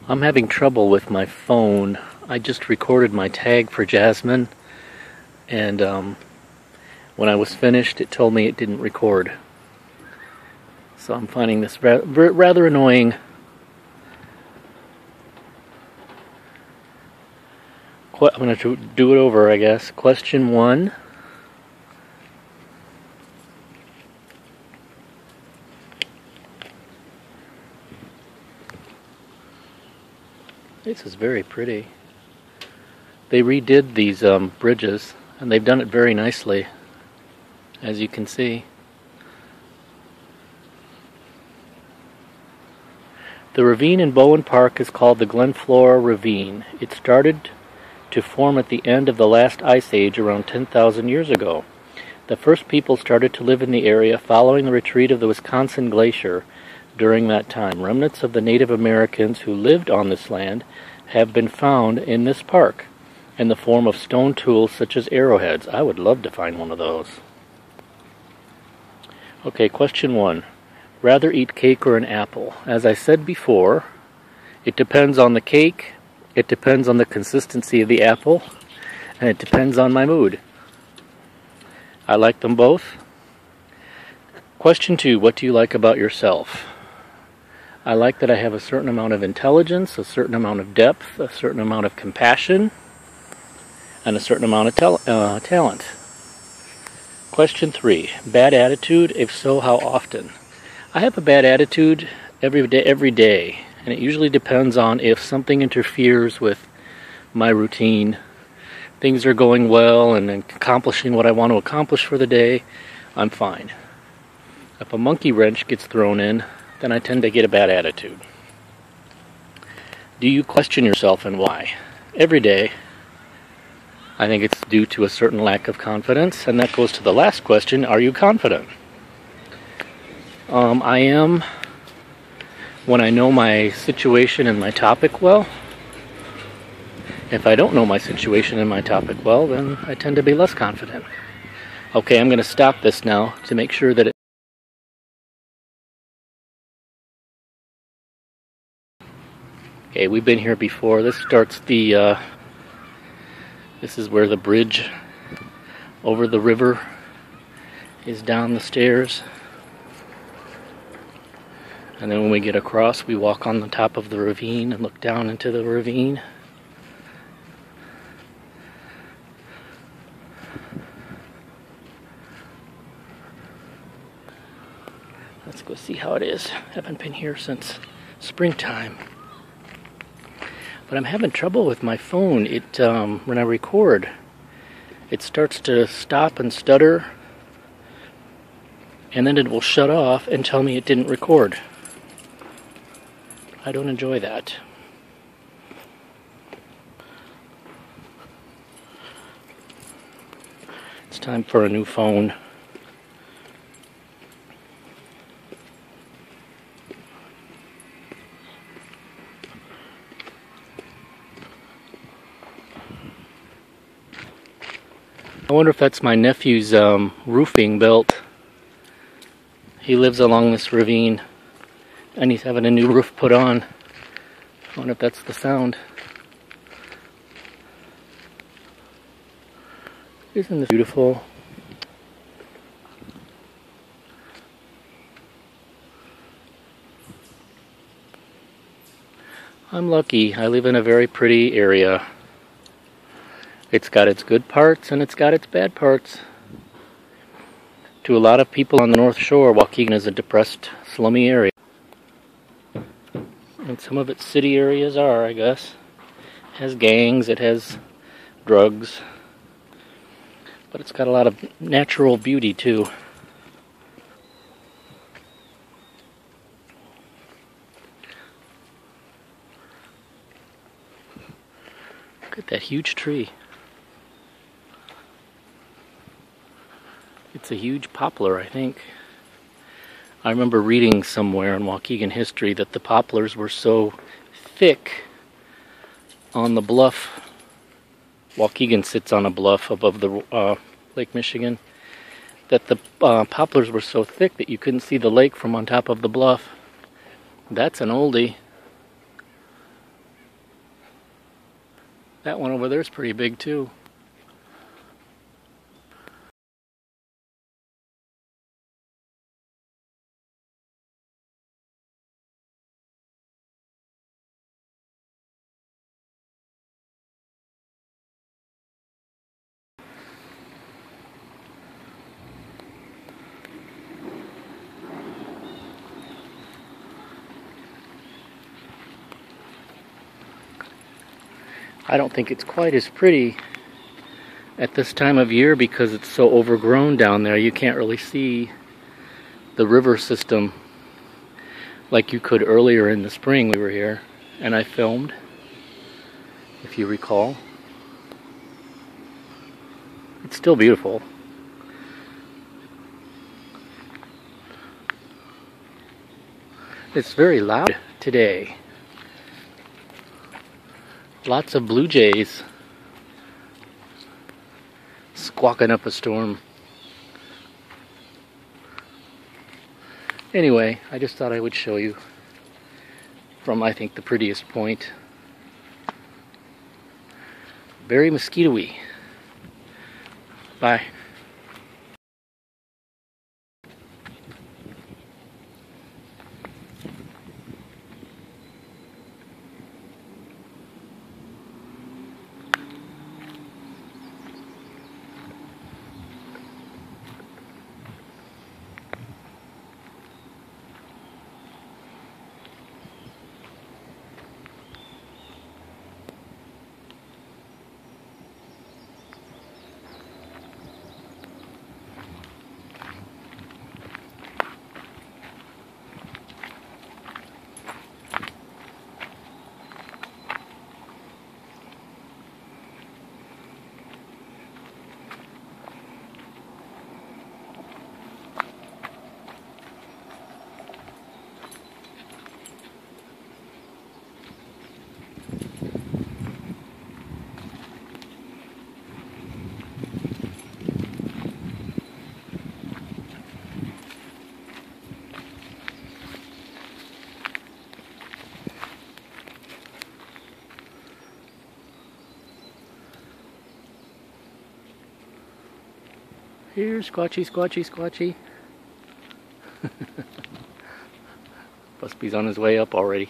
I'm having trouble with my phone. I just recorded my tag for Jasmine, and when I was finished it told me it didn't record. So I'm finding this rather annoying. I'm going to do it over, I guess. Question 1. This is very pretty. They redid these bridges, and they've done it very nicely, as you can see. The ravine in Bowen Park is called the Glenflora Ravine. It started to form at the end of the last ice age around 10,000 years ago. The first people started to live in the area following the retreat of the Wisconsin Glacier. During that time, remnants of the Native Americans who lived on this land have been found in this park in the form of stone tools such as arrowheads. I would love to find one of those. Okay, question 1. Rather eat cake or an apple? As I said before, it depends on the cake, it depends on the consistency of the apple, and it depends on my mood. I like them both. Question 2. What do you like about yourself? I like that I have a certain amount of intelligence, a certain amount of depth, a certain amount of compassion, and a certain amount of talent. Question 3. Bad attitude? If so, how often? I have a bad attitude every day, and it usually depends on if something interferes with my routine. Things are going well and accomplishing what I want to accomplish for the day, I'm fine. If a monkey wrench gets thrown in, then I tend to get a bad attitude. Do you question yourself, and why? Every day. I think it's due to a certain lack of confidence, and that goes to the last question, are you confident? I am when I know my situation and my topic well. If I don't know my situation and my topic well, then I tend to be less confident. Okay, I'm going to stop this now to make sure that Okay, we've been here before. This starts this is where the bridge over the river is down the stairs. And then when we get across, we walk on the top of the ravine and look down into the ravine. Let's go see how it is. Haven't been here since springtime. But I'm having trouble with my phone. It when I record, it starts to stop and stutter, and then it will shut off and tell me it didn't record. I don't enjoy that. It's time for a new phone. I wonder if that's my nephew's roofing belt. He lives along this ravine, and he's having a new roof put on. I wonder if that's the sound. Isn't this beautiful? I'm lucky. I live in a very pretty area. It's got its good parts and it's got its bad parts. To a lot of people on the North Shore, Waukegan is a depressed, slummy area. And some of its city areas are, I guess. It has gangs, it has drugs. But it's got a lot of natural beauty too. Look at that huge tree. It's a huge poplar, I think. I remember reading somewhere in Waukegan history that the poplars were so thick on the bluff. Waukegan sits on a bluff above the Lake Michigan. That the poplars were so thick that you couldn't see the lake from on top of the bluff. That's an oldie. That one over there is pretty big too. I don't think it's quite as pretty at this time of year because it's so overgrown down there. You can't really see the river system like you could earlier in the spring. We were here and I filmed, if you recall. It's still beautiful. It's very loud today. Lots of blue jays squawking up a storm. Anyway, I just thought I would show you from, I think, the prettiest point. Very mosquito-y. Bye. Here, Squatchy, Squatchy, Squatchy. Busby's on his way up already.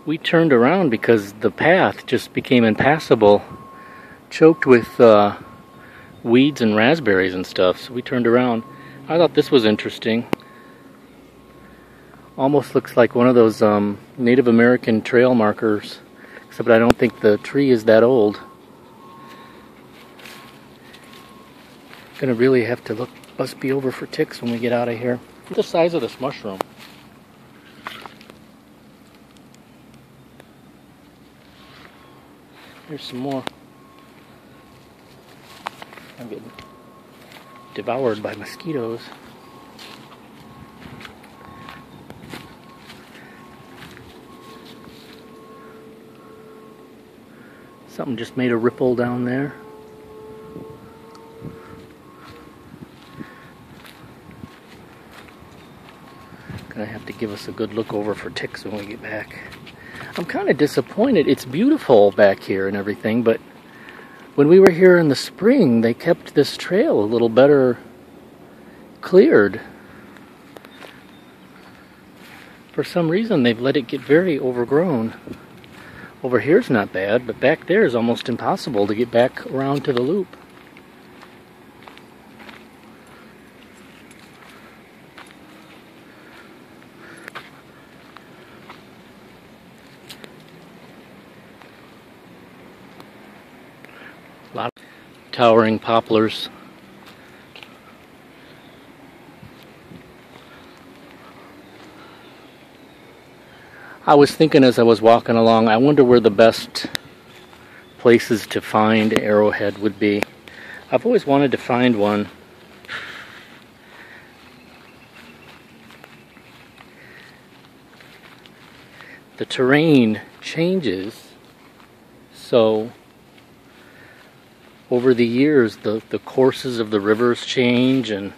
We turned around because the path just became impassable, choked with weeds and raspberries and stuff, so we turned around. I thought this was interesting. Almost looks like one of those Native American trail markers, except I don't think the tree is that old. Gonna really have to look Busby over for ticks when we get out of here. Look at the size of this mushroom. Here's some more. I'm getting devoured by mosquitoes. Something just made a ripple down there. Gonna have to give us a good look over for ticks when we get back. I'm kind of disappointed. It's beautiful back here and everything, but when we were here in the spring, they kept this trail a little better cleared. For some reason, they've let it get very overgrown. Over here's not bad, but back there is almost impossible to get back around to the loop. A lot of towering poplars. I was thinking as I was walking along, I wonder where the best places to find arrowhead would be. I've always wanted to find one. The terrain changes, so over the years the courses of the rivers change, and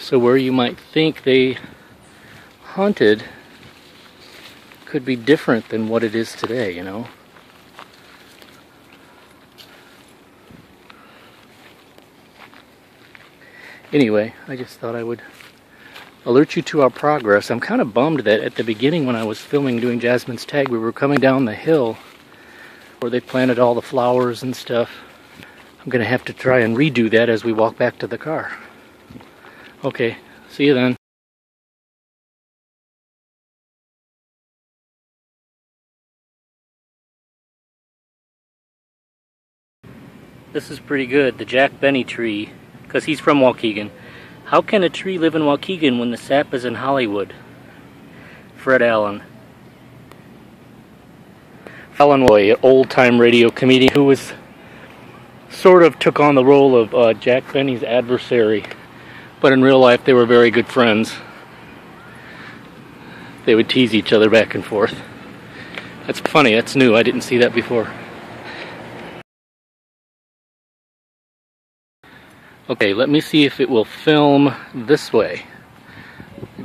So where you might think they hunted could be different than what it is today, you know. Anyway, I just thought I would alert you to our progress. I'm kind of bummed that at the beginning when I was filming doing Jasmine's Tag, we were coming down the hill where they planted all the flowers and stuff. I'm going to have to try and redo that as we walk back to the car. Okay, see you then. This is pretty good, the Jack Benny tree, because he's from Waukegan. How can a tree live in Waukegan when the sap is in Hollywood? Fred Allen. Allen Roy, an old-time radio comedian who was sort of took on the role of Jack Benny's adversary, but in real life they were very good friends. They would tease each other back and forth. That's funny, that's new, I didn't see that before. Okay, let me see if it will film this way,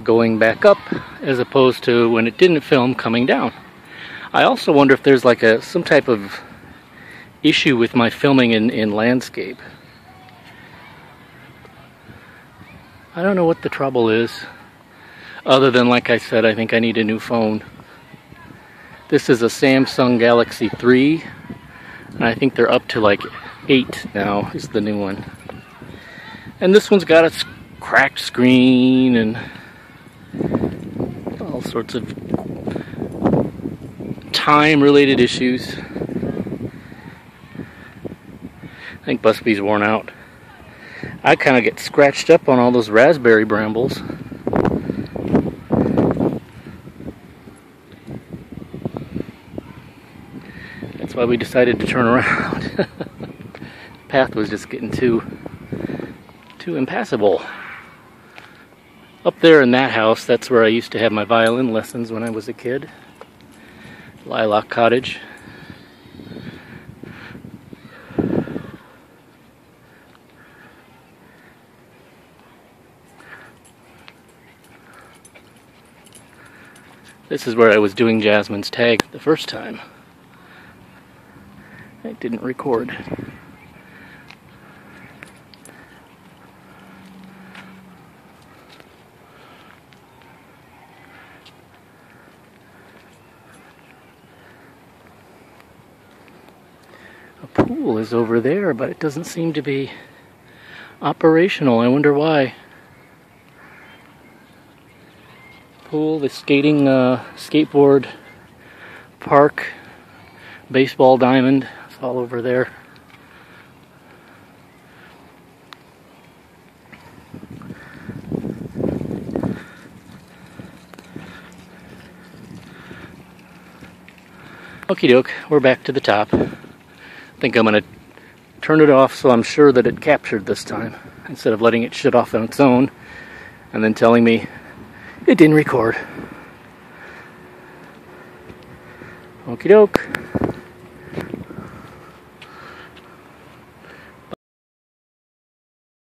going back up as opposed to when it didn't film coming down. I also wonder if there's like some type of issue with my filming in landscape. I don't know what the trouble is, other than, like I said, I think I need a new phone. This is a Samsung Galaxy 3, and I think they're up to like 8 now is the new one. And this one's got a cracked screen and all sorts of time-related issues. I think Busby's worn out. I kind of get scratched up on all those raspberry brambles. That's why we decided to turn around. The path was just getting too impassable. Up there in that house, that's where I used to have my violin lessons when I was a kid. Lilac Cottage. This is where I was doing Jasmine's Tag the first time. I didn't record. A pool is over there, but it doesn't seem to be operational. I wonder why. Pool, the skating, skateboard park, baseball diamond, it's all over there. Okie doke, we're back to the top. I think I'm going to turn it off so I'm sure that it captured this time, instead of letting it shut off on its own and then telling me it didn't record. Okie doke.